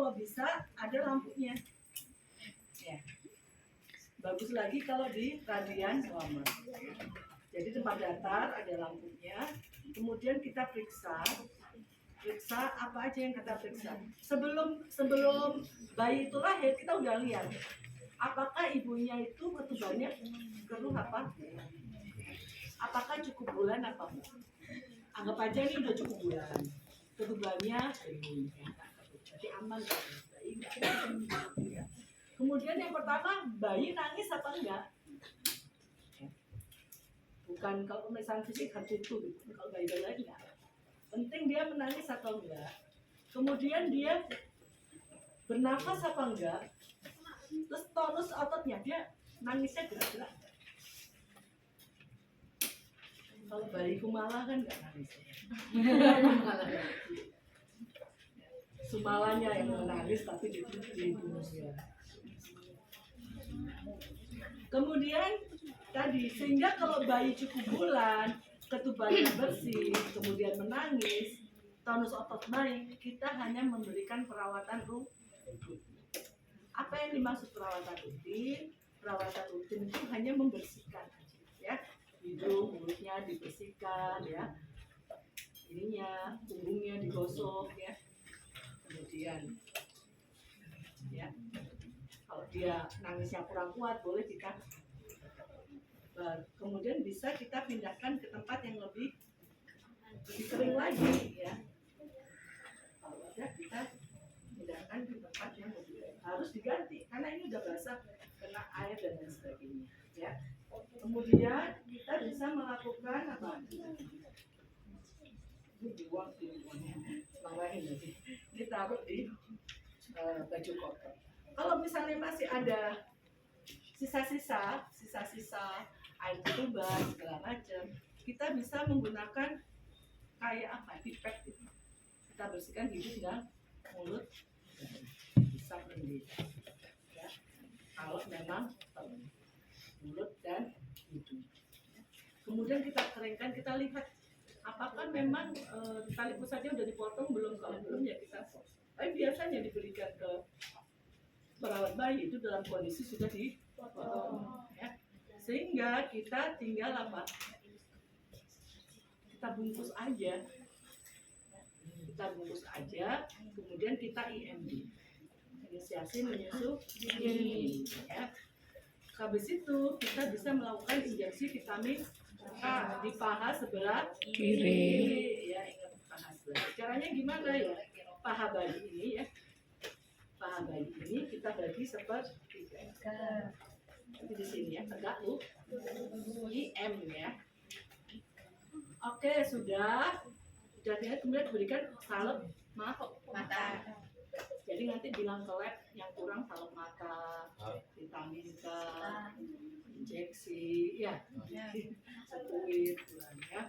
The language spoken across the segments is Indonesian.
kalau bisa ada lampunya. Ya. Bagus lagi kalau di radian selama. Jadi tempat datar ada lampunya. Kemudian kita periksa apa aja yang kita periksa. Sebelum bayi itu lahir kita udah lihat apakah ibunya itu ketubannya keruh apa? Apakah cukup bulan apa? Anggap aja ini udah cukup bulan. Ketubannya jadi aman. Kemudian yang pertama, bayi nangis apa enggak? Bukan kalau pemeriksaan fisik harus itu, kalau bayi enggak. Penting dia menangis atau enggak. Kemudian dia bernafas apa enggak. Terus tonus ototnya, dia nangisnya gerak-gerak. Kalau bayi kumala kan enggak nangis. Sumalanya yang menangis tapi dibunuh ya. Kemudian tadi, sehingga kalau bayi cukup bulan, ketubannya bersih, kemudian menangis, tonus otot baik, kita hanya memberikan perawatan rutin. Apa yang dimaksud perawatan rutin? Perawatan rutin itu hanya membersihkan, ya, hidung, mulutnya dibersihkan, ya, ininya, punggungnya digosok, ya, kemudian, ya. Kalau dia nangisnya kurang kuat, boleh kita kemudian bisa kita pindahkan ke tempat yang lebih kering lagi, ya. Kalau ada kita pindahkan ke tempat yang lebih harus diganti karena ini udah basah kena air dan lain sebagainya, ya. Kemudian kita bisa melakukan apa? Ini dibuang, marahin lagi. Ditaruh di baju kotor. Kalau misalnya masih ada sisa-sisa air ketuban segala macam, kita bisa menggunakan kayak apa, pipet gitu. Kita bersihkan hidung dan mulut, bisa berhenti, ya. Kalau memang mulut dan hidung, kemudian kita keringkan, kita lihat apakah memang tali pusatnya udah dipotong belum. Kalau belum ya kita, tapi biasanya diberikan ke perawat bayi itu dalam kondisi sudah dipotong, ya. Sehingga kita tinggal apa? Kita bungkus aja, kemudian kita IMD, inisiasi menyusui, ya. Habis itu kita bisa melakukan injeksi vitamin A di paha sebelah kiri, ya, ingat paha sebelah. Caranya gimana ya? Paha bayi ini, ya. Paha bayi ini kita bagi seperti di sini, ya, tegak lu IM, ya. Oke, sudah kemudian berikan salep mata. Jadi nanti bilang ke lab yang kurang salep mata, vitamin K, injeksi, ya, sekuit, ya.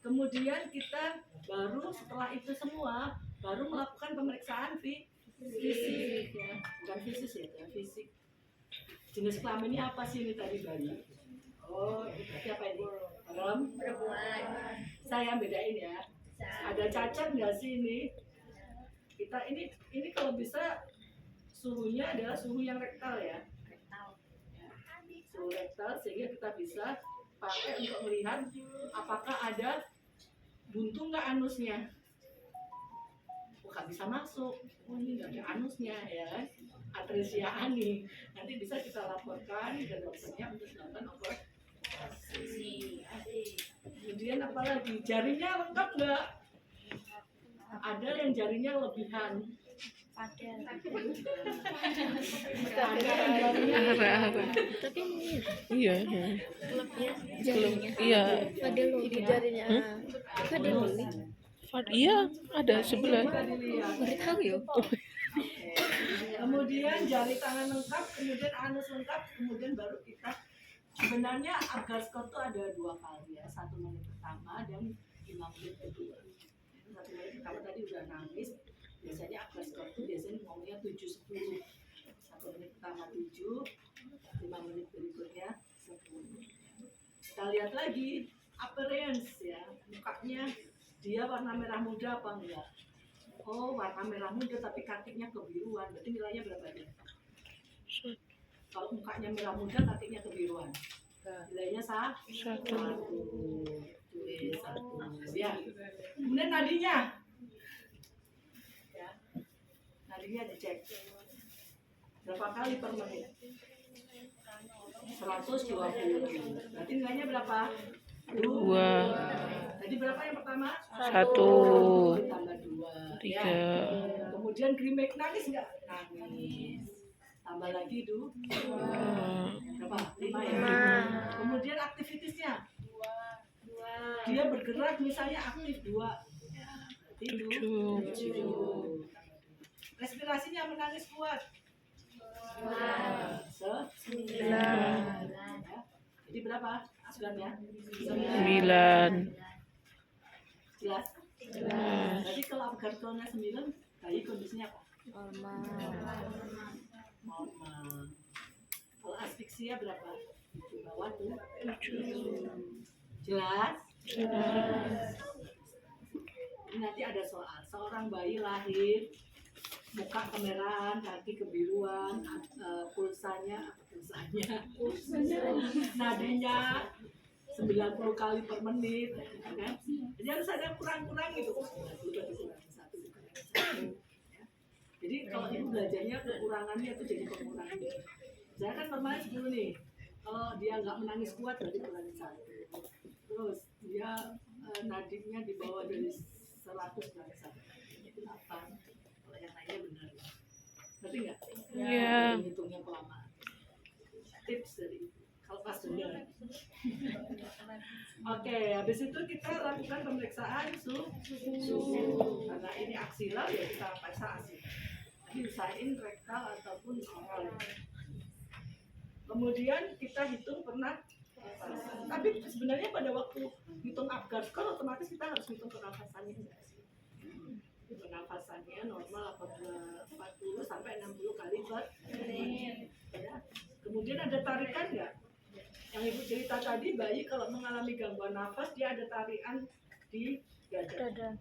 Kemudian kita baru setelah itu semua baru melakukan pemeriksaan fisik, ya, bukan fisik ya, fisik. Jenis kelaminnya apa sih ini tadi bayi? Oh, siapa ini? Perempuan. Saya bedain ya. Ada cacat nggak sih ini? Kita ini kalau bisa suhunya adalah suhu yang rektal, ya. Suhu rektal, sehingga kita bisa pakai untuk melihat apakah ada buntu nggak anusnya. Bukan bisa masuk. Oh, ini nggak ada anusnya, ya. Atresia ani. Nanti bisa kita laporkan ke dokternya untuk melakukan operasi. Kemudian apalagi, jarinya lengkap nggak? Ada yang jarinya lebihan. Ada yang jarinya. Tapi iya. Jarinya. Iya. Ada lebih jarinya. Ada lebih. Iya, ada sebelah. Baru tahu ya. Kemudian jari tangan lengkap, kemudian anus lengkap, kemudian baru kita sebenarnya agar skor itu ada 2 kali, ya, 1 menit pertama dan 5 menit kedua. 1 menit pertama tadi udah nangis, biasanya agar skor itu biasanya ngomongnya 7-10. 1 menit pertama 7, 5 menit berikutnya 10. Kita lihat lagi appearance, ya, mukanya dia warna merah muda apa enggak. Oh, warna merah muda tapi kakinya kebiruan. Berarti nilainya berapa dia? Kalau mukanya merah muda, kakinya kebiruan. Nilainya satu. Tulis satu. Ya. Kemudian nadinya. Ya. Nadinya dicek. Berapa kali per menit? 120. Berarti nilainya berapa? 2, Tadi berapa yang pertama? 1, Tambah 2. 3. Kemudian Grimek nangis nggak? Nangis. Tambah lagi Du. Berapa? 5 ya? Kemudian aktivitasnya? Dia bergerak misalnya aktif 2. Berarti 7. Respirasinya menangis kuat. 9. Jadi berapa? 9 ya? 9. Jelas? Jadi kalau Apgartona 9, bayi kondisinya apa? Normal. Kalau asfiksia berapa? Di bawah tuh 7. Jelas? Ini nanti ada soal. Seorang bayi lahir, muka kemerahan, kaki kebiruan, pulsanya nadinya 90 kali per menit, kan? Jadi harus ada kurang-kurang gitu. 90 berarti kurang 1. Jadi kalau ibu belajarnya kekurangannya itu jadi pengurangan. Saya kan normalnya 10 nih. Kalau dia nggak menangis kuat berarti kurangin 1. Terus dia nadinya di bawah dari 100 kurangin 1. Itu 8. Kalau yang lainnya benar. Berarti nggak? Iya. Hitungnya kelamaan. Tips dari kalau pas benar. Oke, habis itu kita lakukan pemeriksaan suhu. Karena ini aksial ya kita periksa aksial. Jadi usahain rektal ataupun oral. Kemudian kita hitung pernah. Tapi sebenarnya pada waktu hitung Apgar score otomatis kita harus hitung pernafasannya enggak sih? Pernafasannya normal apabila 40 sampai 60 kali per menit. Ya. Kemudian ada tarikan nggak? Yang ibu cerita tadi, bayi kalau mengalami gangguan nafas dia ada tarikan di dada.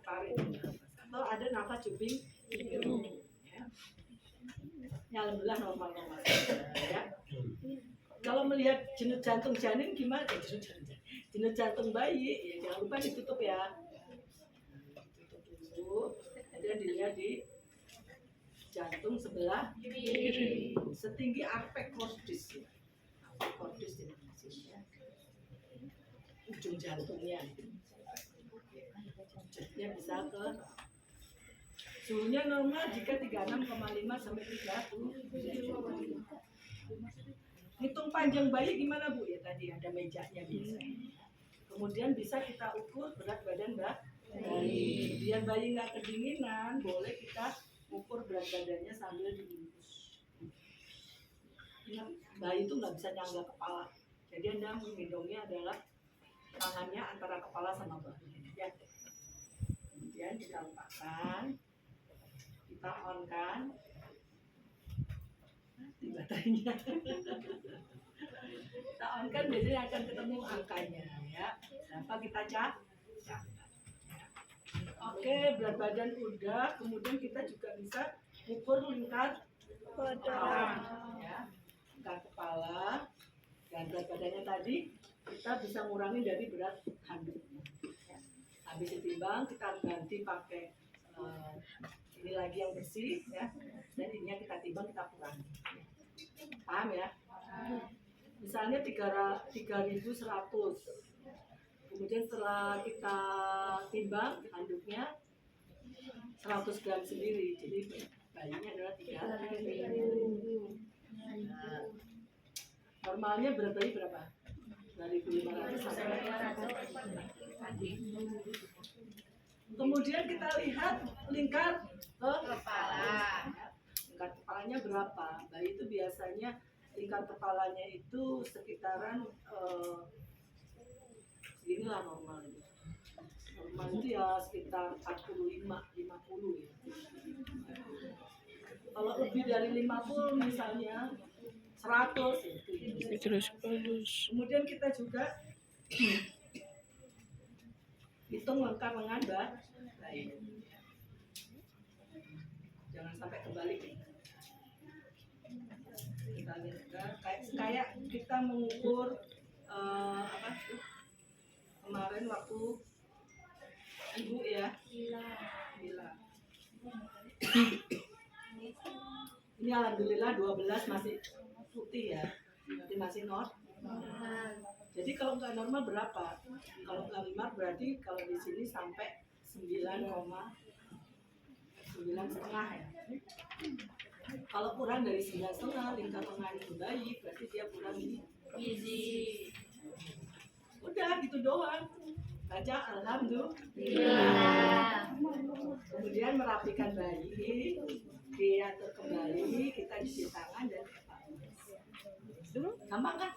Tarik nafas. Atau ada nafas cubing hidung. Ya. Ya, alhamdulillah normal-normal ya. Kalau melihat denyut jantung janin gimana? Denyut jantung bayi ya jangan lupa ditutup ya. Tutup dulu. Kemudian dilihat di jantung sebelah kiri setinggi arpek cordis ya. Arpek cordis di ya. Ujung jantungnya. Jadinya bisa ke suhunya normal jika 36,5 sampai 37. Hitung panjang bayi gimana Bu? Ya tadi ada mejanya bisa. Kemudian bisa kita ukur berat badan bayi. Biar bayi nggak kedinginan, boleh kita ukur berat badannya sambil dibungkus. Bayi itu nggak bisa nyangga kepala. Jadi Anda menggendongnya adalah tangannya antara kepala sama bahu. Ya. Kemudian kita letakkan, kita on kan. Baterainya kita on kan biasanya akan ketemu angkanya ya. Berapa kita catat. Oke, berat badan udah, kemudian kita juga bisa ukur lingkar kepala ya. Lingkar kepala dan berat badannya tadi kita bisa ngurangi dari berat handuknya ya. Habis ditimbang kita ganti pakai ini lagi yang bersih ya, dan ininya kita timbang kita kurangi. Paham ya? Misalnya 3.100. Kemudian setelah kita timbang handuknya 100 gram sendiri. Jadi bayinya adalah 3.000. Nah, normalnya berat bayi berapa? 2.500 sampai 4.000. Kemudian kita lihat lingkar kepala. Lingkar kepalanya berapa? Bayi itu biasanya lingkar kepalanya itu sekitaran seginilah normal. Normal itu ya sekitar 45, 50 ya. Kalau lebih dari 50 misalnya 100 itu. Terus bagus. Kemudian kita juga hitung lengkap lengan bayi. jangan sampai kebalik. Kita lihat kayak kita mengukur apa tuh kemarin waktu ibu ya, gila. Ini alhamdulillah 12 masih putih ya, masih normal. Jadi kalau nggak normal berapa? Kalau nggak normal berarti kalau di sini sampai 9,9,5 ya. Kalau kurang dari 9,5, lingkar tengah itu baik, berarti dia kurang gizi. Udah gitu doang. Baca alhamdulillah. Kemudian merapikan bayi, diatur kembali, kita cuci tangan dan gampang kan?